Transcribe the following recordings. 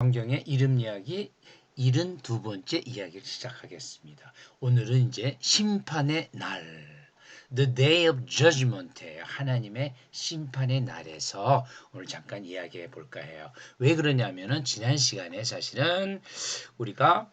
성경의 이름 이야기 72번째 이야기를 시작하겠습니다. 오늘은 이제 심판의 날, The Day of Judgment예요. 하나님의 심판의 날에서 오늘 잠깐 이야기해 볼까 해요. 왜 그러냐면은 지난 시간에 사실은 우리가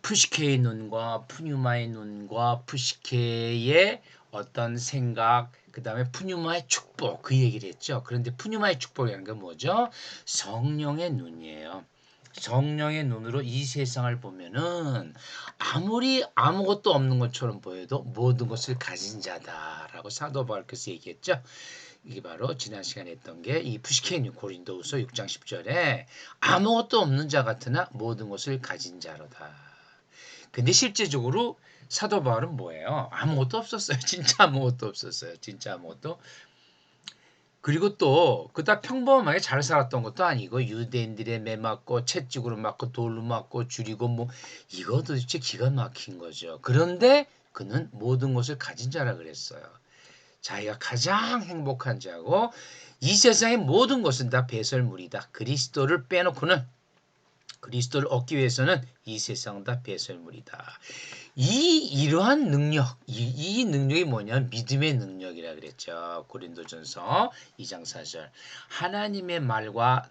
푸시케의 눈과 푸뉴마의 눈과 푸시케의 어떤 생각, 그 다음에 푸뉴마의 축복, 그 얘기를 했죠. 그런데 푸뉴마의 축복이라는 건 뭐죠? 성령의 눈이에요. 성령의 눈으로 이 세상을 보면은 아무리 아무것도 없는 것처럼 보여도 모든 것을 가진 자다라고 사도 바울께서 얘기했죠. 이게 바로 지난 시간에 했던 게 이 푸시케인 고린도후서 6장 10절에 아무것도 없는 자 같으나 모든 것을 가진 자로다. 근데 실제적으로 사도 바울은 뭐예요? 아무것도 없었어요. 진짜 아무것도 없었어요. 진짜 아무것도. 그리고 또 그닥 평범하게 잘 살았던 것도 아니고 유대인들의 매 맞고 채찍으로 맞고 돌로 맞고 죽이고 뭐 이거 도대체 기가 막힌 거죠. 그런데 그는 모든 것을 가진 자라 그랬어요. 자기가 가장 행복한 자고 이 세상의 모든 것은 다 배설물이다. 그리스도를 빼놓고는 그리스도를 얻기 위해서는 이 세상 다 배설물이다. 이러한 능력, 이 능력이 뭐냐면 믿음의 능력이라 그랬죠. 고린도전서 2장 4절. 하나님의 말과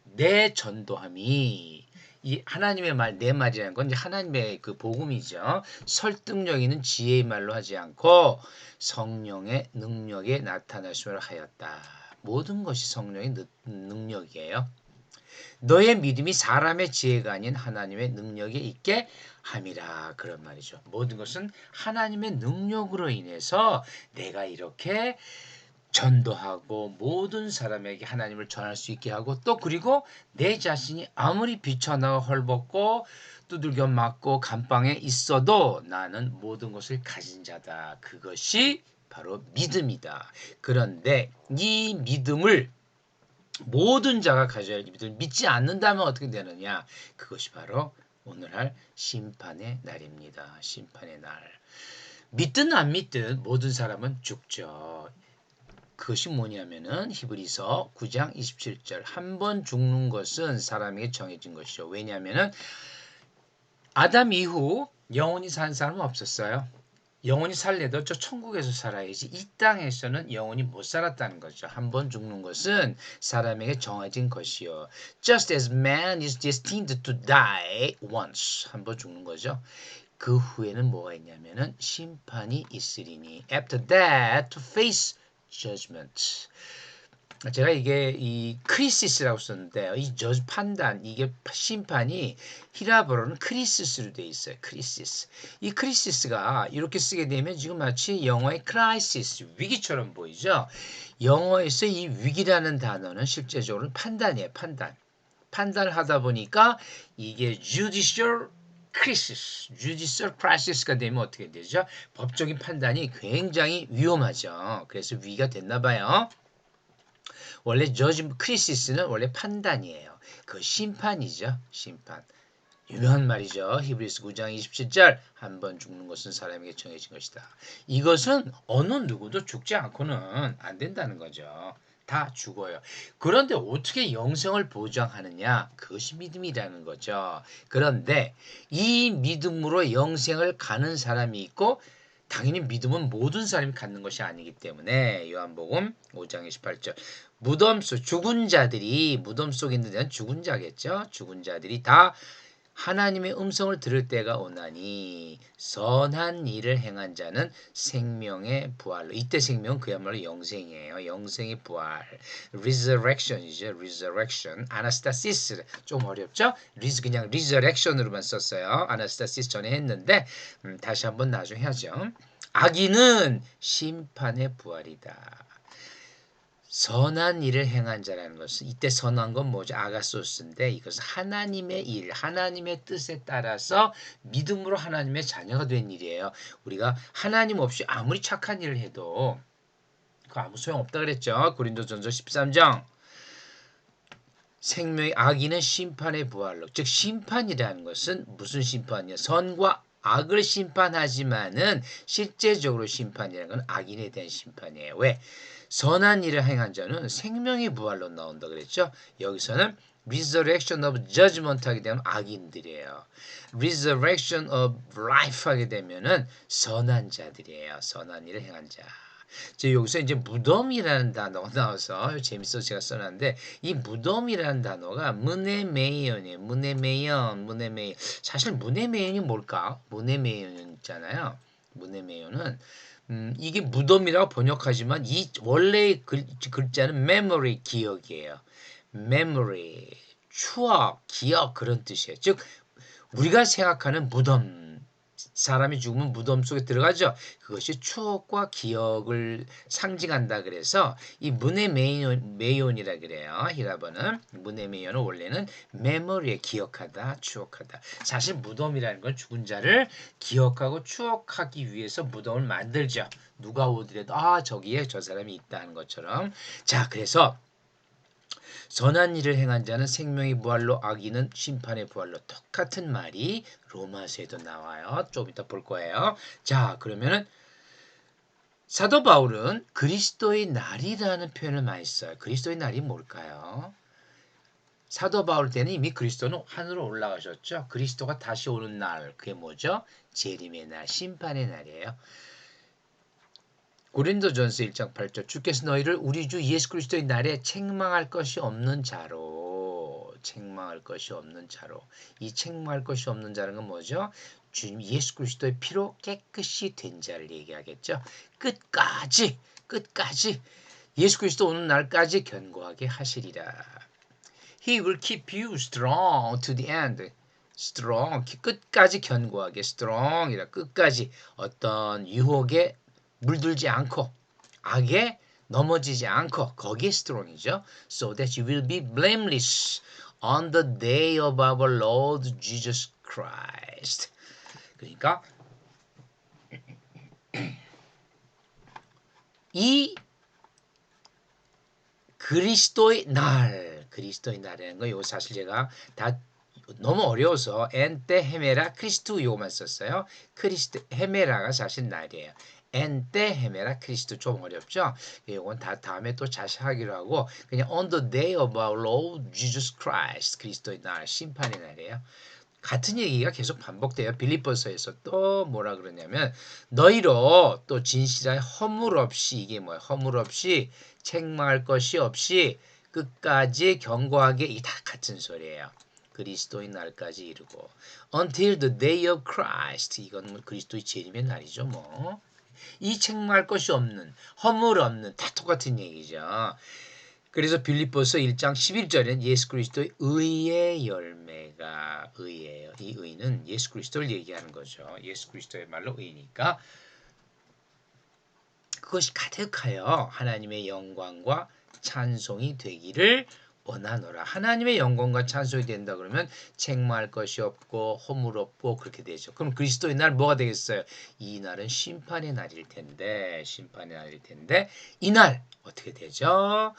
내 전도함이 이 하나님의 말, 내 말이라는 건 이제 하나님의 그 복음이죠. 설득력 있는 지혜의 말로 하지 않고 성령의 능력에 나타나심을 하였다. 모든 것이 성령의 능력이에요. 너의 믿음이 사람의 지혜가 아닌 하나님의 능력에 있게 함이라. 그런 말이죠. 모든 것은 하나님의 능력으로 인해서 내가 이렇게 전도하고 모든 사람에게 하나님을 전할 수 있게 하고 또 그리고 내 자신이 아무리 비천하고 헐벗고 두들겨 맞고 감방에 있어도 나는 모든 것을 가진 자다. 그것이 바로 믿음이다. 그런데 이 믿음을 모든 자가 가져야 할 믿음을 믿지 않는다면 어떻게 되느냐? 그것이 바로 오늘 할 심판의 날입니다. 심판의 날. 믿든 안 믿든 모든 사람은 죽죠. 그것이 뭐냐면은 히브리서 9장 27절 한 번 죽는 것은 사람에게 정해진 것이죠. 왜냐하면은 아담 이후 영원히 산 사람은 없었어요. 영원히 살래도 저 천국에서 살아야지 이 땅에서는 영원히 못 살았다는 거죠. 한 번 죽는 것은 사람에게 정해진 것이요. Just as man is destined to die once. 한 번 죽는 거죠. 그 후에는 뭐가 있냐면은 심판이 있으리니. After that to face judgment. 제가 이게 이 크리시스라고 썼는데요. 이 저주 판단, 이게 심판이 히라보로는 크리시스로 되어 있어요. 크리시스. 이 크리시스가 이렇게 쓰게 되면 지금 마치 영어의 크라이시스, 위기처럼 보이죠. 영어에서 이 위기라는 단어는 실제적으로 판단이에요. 판단. 판단을 하다 보니까 이게 judicial crisis, judicial crisis가 되면 어떻게 되죠? 법적인 판단이 굉장히 위험하죠. 그래서 위기가 됐나 봐요. 원래 저지 크리시스는 원래 판단이에요. 그 심판이죠. 심판. 유명한 말이죠. 히브리서 9장 27절 한 번 죽는 것은 사람에게 정해진 것이다. 이것은 어느 누구도 죽지 않고는 안 된다는 거죠. 다 죽어요. 그런데 어떻게 영생을 보장하느냐? 그것이 믿음이라는 거죠. 그런데 이 믿음으로 영생을 가는 사람이 있고 당연히 믿음은 모든 사람이 갖는 것이 아니기 때문에 요한복음 5장 28절 무덤 속 죽은 자들이 무덤 속에 있는 데는 죽은 자겠죠. 죽은 자들이 다 하나님의 음성을 들을 때가 오나니 선한 일을 행한 자는 생명의 부활로 이때 생명은 그야말로 영생이에요. 영생의 부활 resurrection이죠. resurrection 아나스타시스 좀 어렵죠? 그냥 resurrection으로만 썼어요. 아나스타시스 전에 했는데 다시 한번 나중에 하죠. 악인은 심판의 부활이다. 선한 일을 행한 자라는 것은 이때 선한 건 뭐죠? 아가소스인데 이것은 하나님의 일, 하나님의 뜻에 따라서 믿음으로 하나님의 자녀가 된 일이에요. 우리가 하나님 없이 아무리 착한 일을 해도 그 아무 소용없다 그랬죠. 고린도전서 13장 생명의 악인은 심판의 부활로 즉 심판이라는 것은 무슨 심판이야? 선과 악을 심판하지만은 실제적으로 심판이라는 건 악인에 대한 심판이에요. 왜? 선한 일을 행한 자는 생명의 부활로 나온다 그랬죠. 여기서는 resurrection of judgment 하게 되면 악인들이에요. resurrection of life 하게 되면은 선한 자들이에요. 선한 일을 행한 자. 저 여기서 이제 무덤이라는 단어가 나와서 재밌어서 제가 써놨는데 이 무덤이라는 단어가 문해매연이에요. 문해매연. 사실 문해매연이 뭘까? 문해매연 있잖아요. 문해매연은 이게 무덤이라고 번역하지만 이 원래의 글자는 memory 기억이에요. memory 추억, 기억 그런 뜻이에요. 즉 우리가 생각하는 무덤 사람이 죽으면 무덤 속에 들어가죠. 그것이 추억과 기억을 상징한다 그래서 이 문해매연이라 그래요. 히라버는 문해매연은 원래는 메모리에 기억하다, 추억하다. 사실 무덤이라는 건 죽은 자를 기억하고 추억하기 위해서 무덤을 만들죠. 누가 오더라도 아 저기에 저 사람이 있다는 것처럼. 자 그래서 선한 일을 행한 자는 생명의 부활로 악인은 심판의 부활로 똑같은 말이 로마서에도 나와요. 좀 이따 볼 거예요. 자 그러면은 사도 바울은 그리스도의 날이라는 표현을 많이 써요. 그리스도의 날이 뭘까요? 사도 바울 때는 이미 그리스도는 하늘로 올라가셨죠. 그리스도가 다시 오는 날 그게 뭐죠? 재림의 날, 심판의 날이에요. 고린도전서 1장 8절 주께서 너희를 우리 주 예수 그리스도의 날에 책망할 것이 없는 자로 이 책망할 것이 없는 자는 건 뭐죠? 주님 예수 그리스도의 피로 깨끗이 된 자를 얘기하겠죠. 끝까지 예수 그리스도 오는 날까지 견고하게 하시리라. He will keep you strong to the end. strong 끝까지 견고하게 strong이라 끝까지 어떤 유혹에 물들지 않고 악에 넘어지지 않고 거기에 strong이죠. So that you will be blameless on the day of our Lord Jesus Christ. 그러니까 이 그리스도의 날이라는 거 이거 사실 제가 다 너무 어려워서 엔테 헤메라 크리스투 요만 썼어요. 헤메라가 사실 날이에요. 엔테 헤메라 크리스투 좀 어렵죠? 이건 다 다음에 또 다시 하기로 하고 그냥 on the day of our Lord Jesus Christ 그리스도의 날 심판의 날이에요. 같은 얘기가 계속 반복돼요. 빌립보서에서 또 뭐라 그러냐면 너희로 또 진실하여 허물 없이 이게 뭐야? 허물 없이 책망할 것이 없이 끝까지 견고하게 이게 다 같은 소리예요. 그리스도의 날까지 이르고 until the day of Christ 이건 그리스도의 재림의 날이죠 뭐. 이 책망할 것이 없는 허물 없는 다 똑같은 얘기죠. 그래서 빌립보서 1장 11절엔 예수 그리스도의 의의 열매가 의예요. 이 의는 예수 그리스도를 얘기하는 거죠. 예수 그리스도의 말로 의니까 그것이 가득하여 하나님의 영광과 찬송이 되기를 원하노라. 하나님의 영광과 찬송이 된다 그러면 책망할 것이 없고 허물 없고 그렇게 되죠. 그럼 그리스도의 날 뭐가 되겠어요? 이 날은 심판의 날일 텐데 이 날 어떻게 되죠?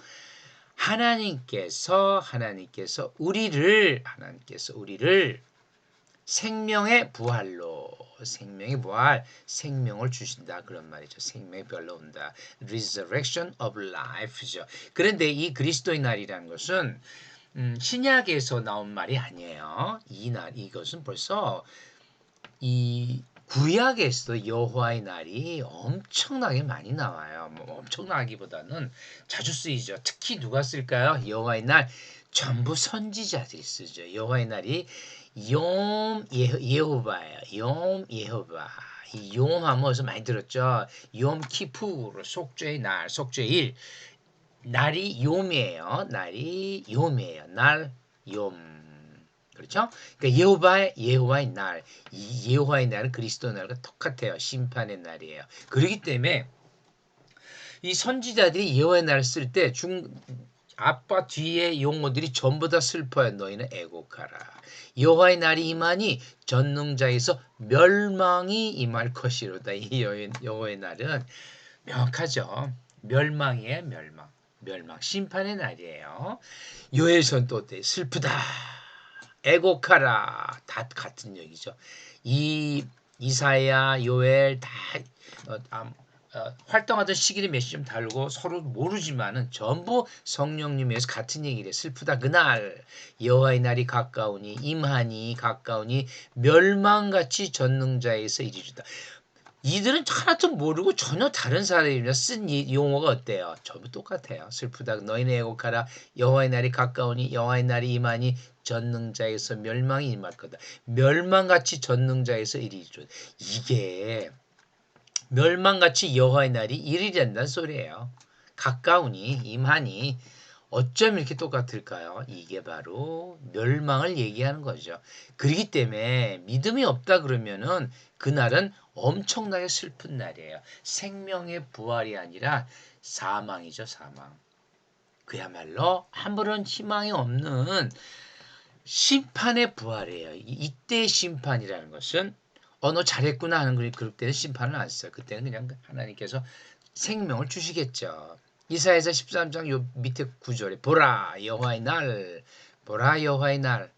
하나님께서 우리를 생명의 생명을 주신다 그런 말이죠. 생명의 부활로 온다. Resurrection of life죠. 그런데 이 그리스도의 날이라는 것은 신약에서 나온 말이 아니에요. 이것은 벌써 이 구약에서 여호와의 날이 엄청나게 많이 나와요. 뭐 엄청나기보다는 자주 쓰이죠. 특히 누가 쓸까요? 여호와의 날 전부 선지자들이 쓰죠. 여호와의 날이 예호바예요. 욤 예호바. 이 욤하면 어디서 많이 들었죠. 욤 키푸르 속죄의 날, 속죄일. 날이 욤이에요. 날 욤. 그렇죠? 그러니까 예호와의 날, 이 예호와의 날은 그리스도 날과 똑같아요. 심판의 날이에요. 그렇기 때문에 이 선지자들이 예호와의 날을 쓸 때 앞과 뒤에 용어들이 전부 다 슬퍼요. 너희는 애곡하라. 여호와의 날이 임하니 전능자에서 멸망이 임할 것이로다. 이 여호와의 날은 명확하죠. 멸망이에요. 멸망. 심판의 날이에요. 요엘선 또 어때? 슬프다. 애곡하라. 다 같은 얘기죠. 이 이사야, 요엘 다 활동하던 시기는 몇 시 좀 다르고 서로 모르지만은 전부 성령님에서 같은 얘기를 해. 슬프다 그날 여호와의 날이 가까우니 임하니 가까우니 멸망같이 전능자에서 이르리다. 이들은 하나도 모르고 전혀 다른 사람이며 쓴 이 용어가 어때요? 전부 똑같아요. 슬프다 너희는 애곡하라 여호와의 날이 가까우니 여호와의 날이 임하니 전능자에서 멸망이 임할 거다. 멸망같이 전능자에서 이르리다. 이게 멸망같이 여호와의 날이 이르리란다는 소리예요. 가까우니 임하니 어쩜 이렇게 똑같을까요? 이게 바로 멸망을 얘기하는 거죠. 그렇기 때문에 믿음이 없다 그러면은 그날은 엄청나게 슬픈 날이에요. 생명의 부활이 아니라 사망이죠, 사망. 그야말로 아무런 희망이 없는 심판의 부활이에요. 이때의 심판이라는 것은 너 잘했구나 하는 그럴 때는 심판을 안 써요. 그때는 그냥 하나님께서 생명을 주시겠죠. 이사야서 13장 요 밑에 구절에 보라 여호와의 날 보라 여호와의 날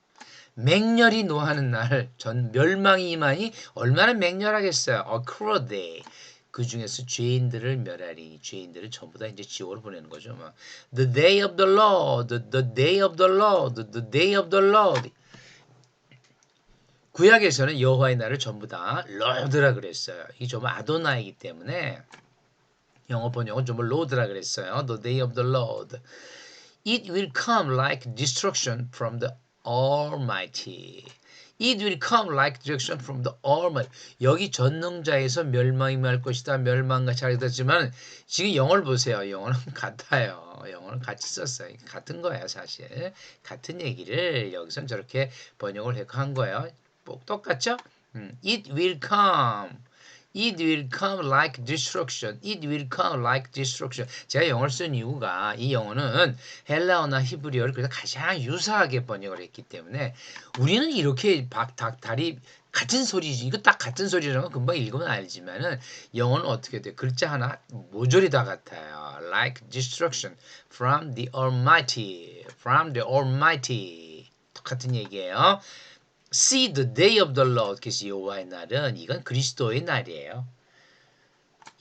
맹렬히 노하는 날 전 멸망이 임하니 얼마나 맹렬하겠어요. A cruel day. 그 중에서 죄인들을 멸하리니 죄인들을 전부 다 이제 지옥으로 보내는 거죠. 막. The day of the Lord, the day of the Lord, the day of the Lord. 구약에서는 여호와의 날을 전부 다 Lord라 그랬어요. 이 좀 아도나이기 때문에 영어 번역은 좀 로드라 그랬어요. The day of the Lord. It will come like destruction from the Almighty. It will come like destruction from the Almighty. 여기 전능자에서 멸망이 말 것이다. 멸망같이 하겠다지만 지금 영어를 보세요. 영어는 같아요. 영어는 같이 썼어요. 같은 거예요, 사실. 같은 얘기를 여기선 저렇게 번역을 한 거예요. 똑같죠? It will come. It will come like destruction. It will come like destruction. 제가 영어를 쓴 이유가 이 영어는 헬라어나 히브리어를 그래서 가장 유사하게 번역을 했기 때문에 우리는 이렇게 다리 같은 소리지. 이거 딱 같은 소리라는 건 금방 읽으면 알지만은 영어는 어떻게 돼? 글자 하나 모조리 다 같아요. Like destruction from the Almighty. From the Almighty. 똑같은 얘기예요. See the day of the Lord. 그래서 여호와의 날은 이건 그리스도의 날이에요.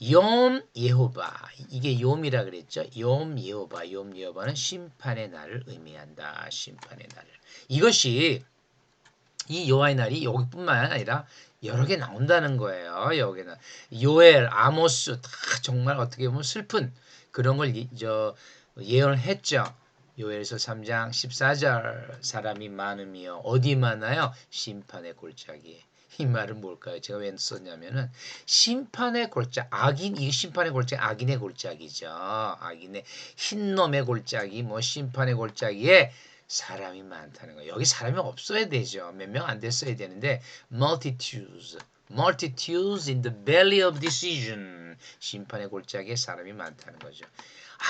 욤 예호바. 이게 욤이라 그랬죠. 욤 예호바. 욤 예호바는 심판의 날을 의미한다. 심판의 날을. 이것이 이 여호와의 날이 여기뿐만 아니라 여러 개 나온다는 거예요. 여기는 요엘, 아모스 다 정말 어떻게 보면 슬픈 그런 걸 예언을 했죠. 요엘서 3장 14절 사람이 많으며 어디 많아요? 심판의 골짜기에. 이 말은 뭘까요? 제가 왜 썼냐면은 심판의 골짜 악인 이 심판의 골짜기 악인의 골짜기죠. 악인의 흰놈의 골짜기 뭐 심판의 골짜기에 사람이 많다는 거예요. 여기 사람이 없어야 되죠. 몇 명 안 됐어야 되는데 multitudes in the belly of decision 심판의 골짜기에 사람이 많다는 거죠.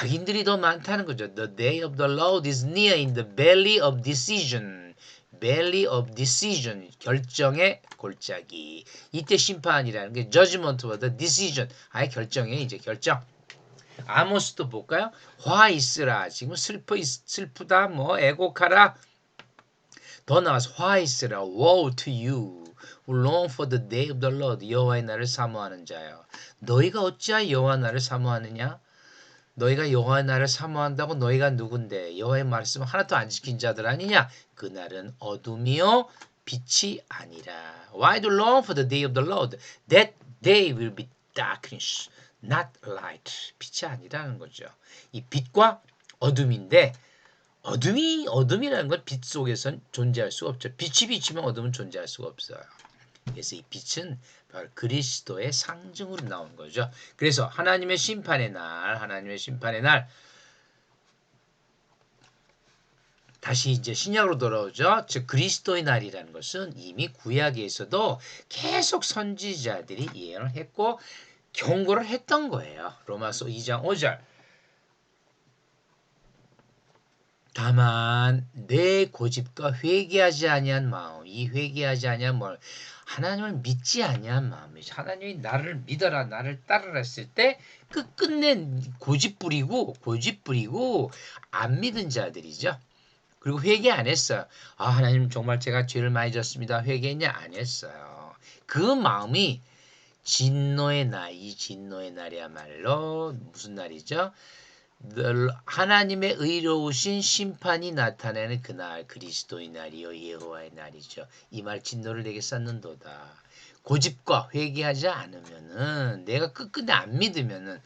악인들이 더 많다는 거죠. The day of the Lord is near in the belly of decision. belly of decision. 결정의 골짜기. 이때 심판이라는 게 judgment보다 decision. 아예 결정에 이제 결정. 아모스도 볼까요? 화 있으라. 지금 슬프다. 뭐 애곡하라. 더 나와서 화 있으라. Woe to you. Long for the day of the Lord. 여호와의 날을 사모하는 자요. 너희가 어찌하여 여호와 날을 사모하느냐? 너희가 여호와의 날을 사모한다고 너희가 누군데 여호와의 말씀을 하나도 안 지킨 자들 아니냐? 그날은 어둠이요 빛이 아니라. Why do long for the day of the Lord? That day will be darkness, not light. 빛이 아니라는 거죠. 이 빛과 어둠인데 어둠이라는 건 빛 속에선 존재할 수가 없죠. 빛이 비치면 어둠은 존재할 수가 없어요. 그래서 이 빛은 바로 그리스도의 상징으로 나온 거죠. 그래서 하나님의 심판의 날 다시 이제 신약으로 돌아오죠. 즉 그리스도의 날이라는 것은 이미 구약에서도 계속 선지자들이 예언을 했고 경고를 했던 거예요. 로마서 2장 5절. 다만 내 고집과 회개하지 아니한 마음, 이 회개하지 아니한 마음, 하나님을 믿지 아니한 마음이죠. 하나님이 나를 믿어라, 나를 따르라 했을 때 끝끝내 고집 부리고 안 믿은 자들이죠. 그리고 회개 안 했어요. 아 하나님 정말 제가 죄를 많이 졌습니다. 회개했냐? 안 했어요. 그 마음이 진노의 날, 이 진노의 날이야말로 무슨 날이죠? 하나님의 의로우신 심판이 나타나는 그날, 그리스도의 날이요 여호와의 날이죠. 이 말 진노를 내게 쌓는도다. 고집과 회개하지 않으면은, 내가 끝끝내 안 믿으면은,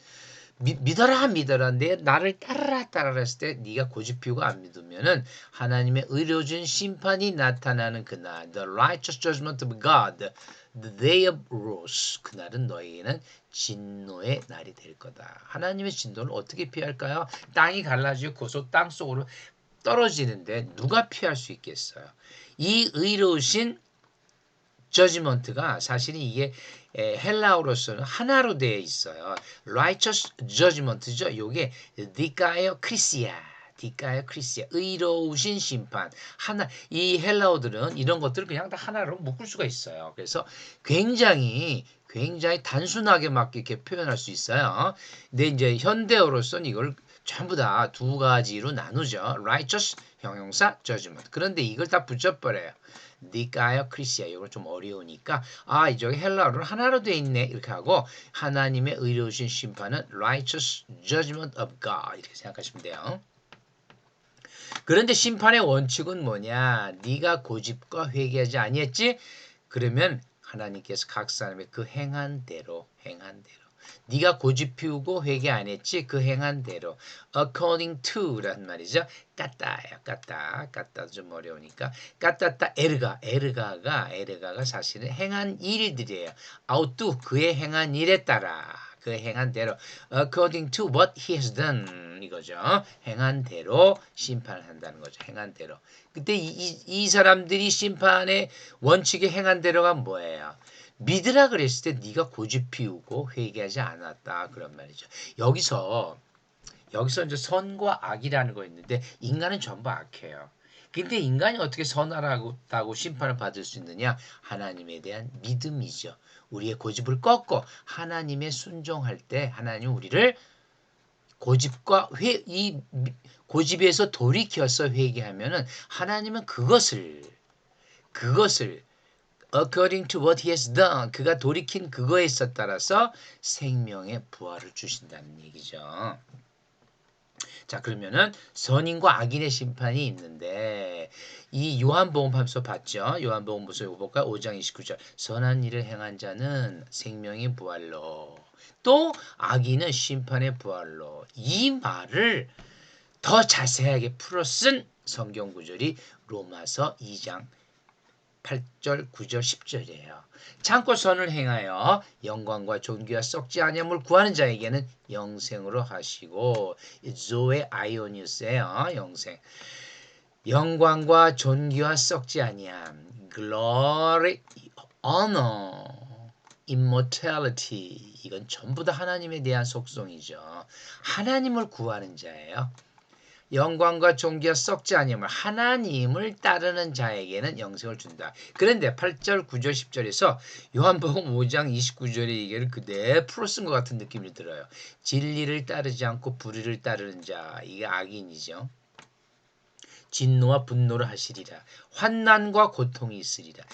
믿어라 내 나를 따라라 했을 때 네가 고집 피우고 안 믿으면은 하나님의 의로우신 심판이 나타나는 그날, the righteous judgment of God, the day of wrath, 그날은 너희에게는 진노의 날이 될 거다. 하나님의 진노를 어떻게 피할까요? 땅이 갈라지고 고소 땅 속으로 떨어지는데 누가 피할 수 있겠어요? 이 의로우신 저지먼트가 사실은 이게 헬라어로서는 하나로 되어 있어요. righteous judgment죠. 요게 디카이오 크리시아, 디카이오 크리시아, 의로우신 심판. 하나, 이 헬라어들은 이런 것들을 그냥 다 하나로 묶을 수가 있어요. 그래서 굉장히 단순하게 막 이렇게 표현할 수 있어요. 근데 이제 현대어로서는 이걸 전부 다 두 가지로 나누죠. righteous 형용사 judgment. 그런데 이걸 다 붙여버려요. 니까요 크리시아. 이거 좀 어려우니까 이쪽에 헬라어로 하나로 돼 있네 이렇게 하고 하나님의 의로우신 심판은 righteous judgment of God 이렇게 생각하시면 돼요. 그런데 심판의 원칙은 뭐냐? 네가 고집과 회개하지 아니했지? 그러면 하나님께서 각 사람의 그 행한 대로 네가 고집 피우고 회개 안 했지? 그 행한 대로 according to란 말이죠. 까따도 좀 어려우니까 까따따 에르가가 사실은 행한 일들이에요. 아우뚜 그의 행한 일에 따라 그 행한 대로 according to what he has done 이거죠. 행한 대로 심판을 한다는 거죠. 행한 대로. 그때 이 사람들이 심판의 원칙의 행한 대로가 뭐예요? 믿으라 그랬을 때 네가 고집 피우고 회개하지 않았다 그런 말이죠. 여기서 이제 선과 악이라는 거 있는데 인간은 전부 악해요. 근데 인간이 어떻게 선하다고 심판을 받을 수 있느냐? 하나님에 대한 믿음이죠. 우리의 고집을 꺾고 하나님의 순종할 때 하나님 우리를 고집과 이 고집에서 돌이켜서 회개하면은 하나님은 그것을 according to what he has done 그가 돌이킨 그거에 따라서 생명의 부활을 주신다는 얘기죠. 자 그러면은 선인과 악인의 심판이 있는데 이 요한복음에서 봤죠. 요한복음에서 이거 볼까? 5장 29절 선한 일을 행한 자는 생명의 부활로 또 악인은 심판의 부활로 이 말을 더 자세하게 풀어 쓴 성경 구절이 로마서 2장 8절, 9절, 10절이에요. 참고 선을 행하여 영광과 존귀와 썩지 아니함을 구하는 자에게는 영생으로 하시고 조의 아이오니우스예요. 영생. 영광과 존귀와 썩지 아니함. glory, honor, immortality. 이건 전부 다 하나님에 대한 속성이죠. 하나님을 구하는 자예요. 영광과 존귀와 썩지 아니함을 하나님을 따르는 자에게는 영생을 준다. 그런데 8절, 9절, 10절에서 요한복음 5장 29절의 얘기를 그대로 풀어 쓴 것 같은 느낌이 들어요. 진리를 따르지 않고 불의를 따르는 자, 이게 악인이죠. 진노와 분노를 하시리라. 환난과 고통이 있으리라.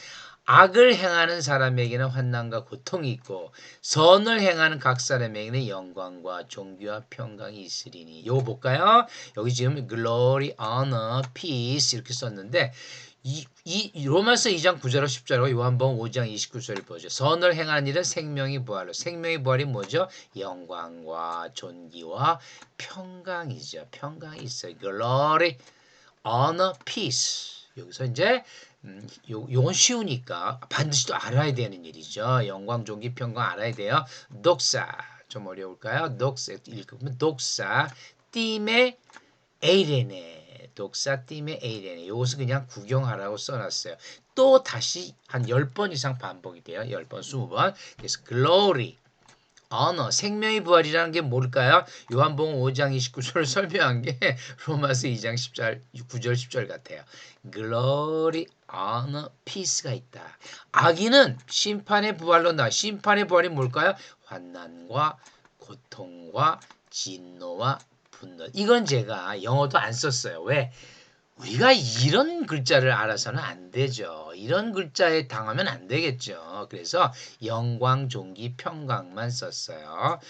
악을 행하는 사람에게는 환난과 고통이 있고 선을 행하는 각 사람에게는 영광과 존귀와 평강이 있으리니. 이거 볼까요? 여기 지금 glory, honor, peace 이렇게 썼는데 이 로마서 2장 9절로 10절과 요한복음 5장 29절을 보죠. 선을 행하는 일은 생명이 부활로. 생명의 부활이 뭐죠? 영광과 존귀와 평강이죠. 평강이 있어요. glory, honor, peace. 여기서 이제 요건 쉬우니까 반드시 또 알아야 되는 일이죠. 영광, 존귀, 평강 알아야 돼요. 독사 좀 어려울까요? 독사 읽으면 독사 띠메 에이레네 독사 띠메 에이레네 이것은 그냥 구경하라고 써놨어요. 또 다시 한 10번 이상 반복이 돼요. 10번, 20번. 그래서 glory honor, 생명의 부활이라는 게 뭘까요? 요한복음 5장 29절을 설명한 게 로마서 2장 10절, 9절, 10절 같아요. glory, honor, peace가 있다. 악인은 심판의 부활로 나. 심판의 부활이 뭘까요? 환난과 고통과 진노와 분노. 이건 제가 영어도 안 썼어요. 왜? 우리가 이런 글자를 알아서는 안 되죠. 이런 글자에 당하면 안 되겠죠. 그래서 영광, 존귀, 평강만 썼어요.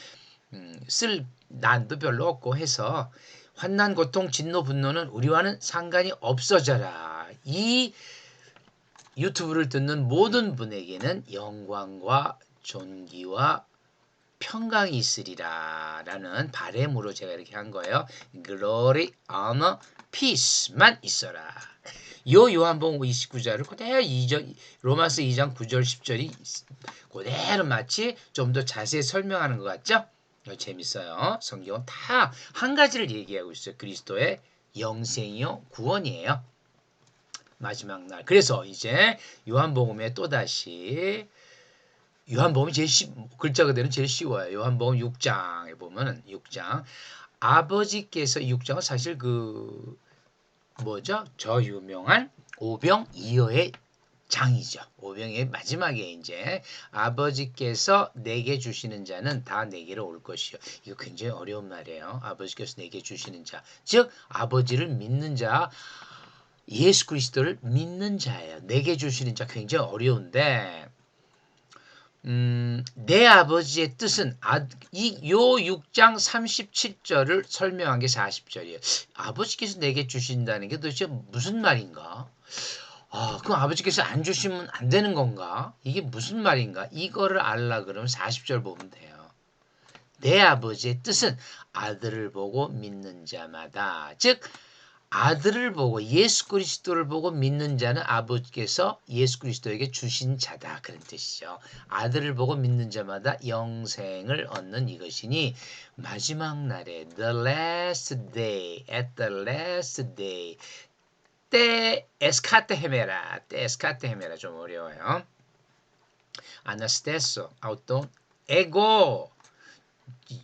쓸 난도 별로 없고 해서 환난, 고통, 진노, 분노는 우리와는 상관이 없어져라. 이 유튜브를 듣는 모든 분에게는 영광과 존귀와 평강이 있으리라 라는 바램으로 제가 이렇게 한 거예요. Glory, honor, peace만 있어라. 요 요한복음 29절을 그대로 로마서 2장 9절 10절이 그대로 마치 좀 더 자세히 설명하는 것 같죠? 재밌어요. 성경은 다 한 가지를 얘기하고 있어요. 그리스도의 영생이요 구원이에요. 마지막 날. 그래서 이제 요한복음에 또다시 요한복음이 글자 그대로 제일 쉬워요. 요한복음 6장에 보면은 6장 아버지께서 6장은 사실 뭐죠? 저 유명한 오병이어의 장이죠. 오병이어의 마지막에 이제 아버지께서 내게 주시는 자는 다 내게로 올 것이요. 이거 굉장히 어려운 말이에요. 아버지께서 내게 주시는 자, 즉 아버지를 믿는 자, 예수 그리스도를 믿는 자예요. 내게 주시는 자 굉장히 어려운데 내 아버지의 뜻은 요 6장 37절을 설명한 게 40절이에요. 아버지께서 내게 주신다는 게 도대체 무슨 말인가? 그럼 아버지께서 안 주시면 안 되는 건가? 이게 무슨 말인가? 이거를 알라 그러면 40절 보면 돼요. 내 아버지의 뜻은 아들을 보고 믿는 자마다, 즉 아들을 보고 예수 그리스도를 보고 믿는 자는 아버지께서 예수 그리스도에게 주신 자다 그런 뜻이죠. 아들을 보고 믿는 자마다 영생을 얻는 이것이니 마지막 날에 the last day, at the last day 때 에스카테 헤메라, 때 에스카테 헤메라 좀 어려워요. 아나스테소, 아우톤, 에고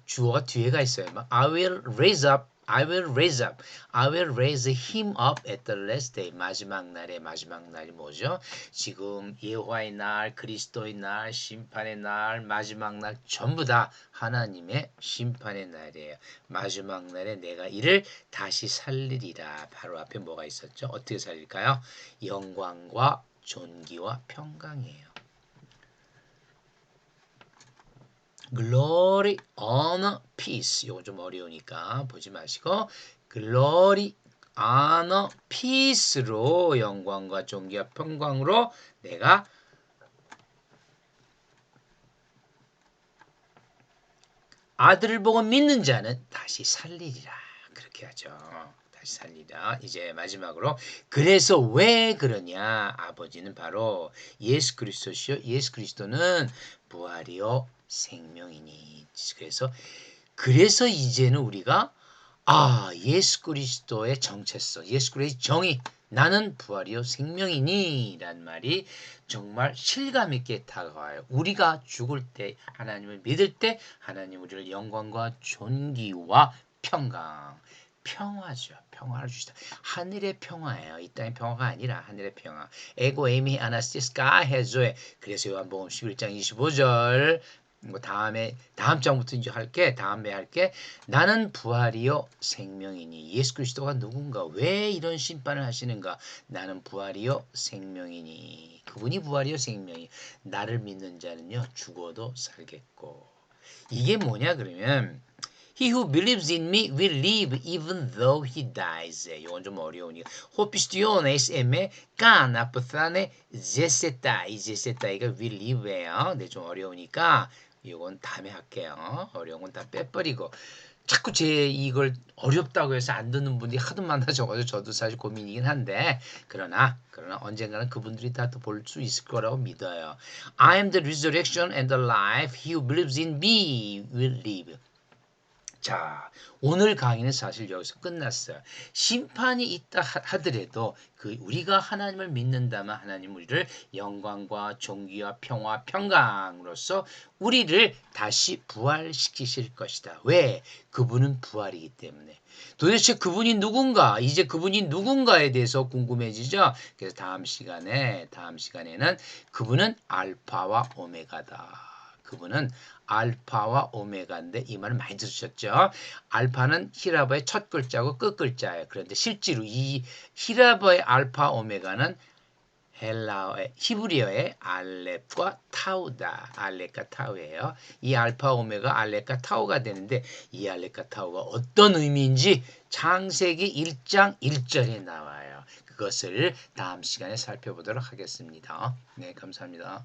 주어가 뒤에가 있어요. I will raise up, I will raise up, I will raise him up at the last day. 마지막 날의 마지막 날이 뭐죠? 지금 예호와의 날, 그리스도의 날, 심판의 날, 마지막 날 전부 다 하나님의 심판의 날이에요. 마지막 날에 내가 이를 다시 살리리라. 바로 앞에 뭐가 있었죠? 어떻게 살릴까요? 영광과 존귀와 평강이에요. glory, honor, peace. 이건 좀 어려우니까 보지 마시고 glory, honor, peace로 영광과 존귀와 평강으로 내가 아들을 보고 믿는 자는 다시 살리리라. 그렇게 하죠. 다시 살리라. 이제 마지막으로 그래서 왜 그러냐? 아버지는 바로 예수 그리스도시요. 예수 그리스도는 부활이요 생명이니. 그래서 이제는 우리가 예수 그리스도의 정체성, 예수 그리스도의 정의, 나는 부활이요 생명이니 라는 말이 정말 실감 있게 다가와요. 우리가 죽을 때, 하나님을 믿을 때 하나님 우리를 영광과 존귀와 평화죠. 평화를 주시다. 하늘의 평화예요. 이 땅의 평화가 아니라 하늘의 평화. 에고 에미 아나스티스가 해줘에. 그래서 요한복음 11장 25절 다음 장부터 이제 다음에 할게. 나는 부활이요 생명이니. 예수 그리스도가 누군가? 왜 이런 심판을 하시는가? 나는 부활이요 생명이니. 그분이 부활이요 생명이. 나를 믿는 자는요 죽어도 살겠고. 이게 뭐냐 그러면 He who believes in me will live even though he dies. 이건 좀 어려우니까. Hopistiones eme canapthane zesetai. zesetai가 will live예요. 네, 좀 어려우니까 이건 다음에 할게요. 어려운 건 다 빼버리고. 자꾸 이걸 어렵다고 해서 안 듣는 분들이 하도 많아져가지고 저도 사실 고민이긴 한데 그러나 언젠가는 그분들이 다 또 볼 수 있을 거라고 믿어요. I am the resurrection and the life. He who believes in me will live. 자, 오늘 강의는 사실 여기서 끝났어요. 심판이 있다 하더라도 우리가 하나님을 믿는다면 하나님 우리를 영광과 존귀와 평화, 평강으로서 우리를 다시 부활시키실 것이다. 왜? 그분은 부활이기 때문에. 도대체 그분이 누군가? 이제 그분이 누군가에 대해서 궁금해지죠? 그래서 다음 시간에는 그분은 알파와 오메가다. 그분은 알파와 오메가인데 이 말 많이 들으셨죠? 알파는 히라보의 첫 글자고 끝 글자예요. 그런데 실제로 이 히라보의 알파 오메가는 헬라어의 히브리어의 알렙과 타우다. 알렙과 타우예요. 이 알파 오메가 알렙과 타우가 되는데 이 알렙과 타우가 어떤 의미인지 창세기 1장 1절에 나와요. 그것을 다음 시간에 살펴보도록 하겠습니다. 네, 감사합니다.